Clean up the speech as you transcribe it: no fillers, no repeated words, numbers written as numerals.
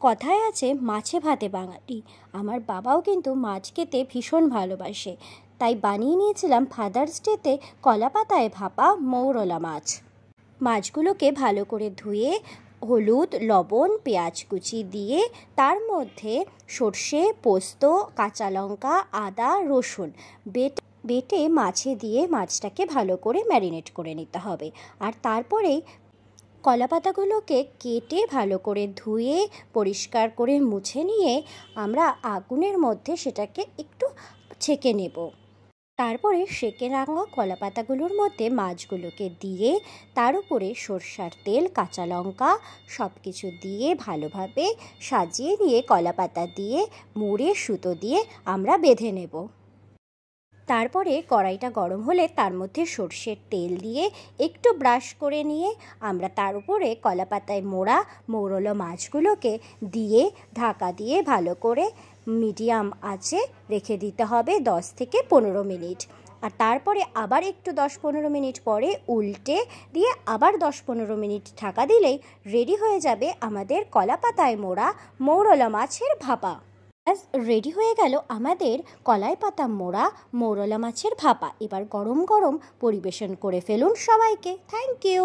কথায় আছে মাছে ভাতে বাঙালি। আমার বাবাও কিন্তু মাছ খেতে ভীষণ ভালোবাসে, তাই বানিয়ে নিয়েছিলাম ফাদার্স ডেতে কলা পাতায় ভাপা মৌরলা মাছ। মাছগুলোকে ভালো করে ধুয়ে হলুদ, লবণ, পেঁয়াজ কুচি দিয়ে তার মধ্যে সর্ষে, পোস্ত, কাঁচা লঙ্কা, আদা, রসুন বেটে মাছে দিয়ে মাছটাকে ভালো করে ম্যারিনেট করে নিতে হবে। আর তারপরেই কলা পাতাগুলোকে কেটে ভালো করে ধুয়ে পরিষ্কার করে মুছে নিয়ে আমরা আগুনের মধ্যে সেটাকে একটু ছেঁকে নেব। তারপরে সেঁকে রাখা কলা পাতাগুলোর মধ্যে মাছগুলোকে দিয়ে তার উপরে সরষার তেল, কাঁচা লঙ্কা সব কিছু দিয়ে ভালোভাবে সাজিয়ে নিয়ে কলা পাতা দিয়ে মুড়ে সুতো দিয়ে আমরা বেঁধে নেব। তারপরে কড়াইটা গরম হলে তার মধ্যে সর্ষের তেল দিয়ে একটু ব্রাশ করে নিয়ে আমরা তার উপরে কলা পাতায় মোড়া মৌরলা মাছগুলোকে দিয়ে ঢাকা দিয়ে ভালো করে মিডিয়াম আঁচে রেখে দিতে হবে 10 থেকে 15 মিনিট। আর তারপরে আবার একটু 10-15 মিনিট পরে উল্টে দিয়ে আবার 10-15 মিনিট ঢাকা দিলেই রেডি হয়ে যাবে আমাদের কলা পাতায় মোড়া মৌরলা মাছের ভাপা। রেডি হয়ে গেল আমাদের কলাই পাতা মোড়া মৌরলা মাছের ভাপা। এবার গরম গরম পরিবেশন করে ফেলুন সবাইকে। Thank you.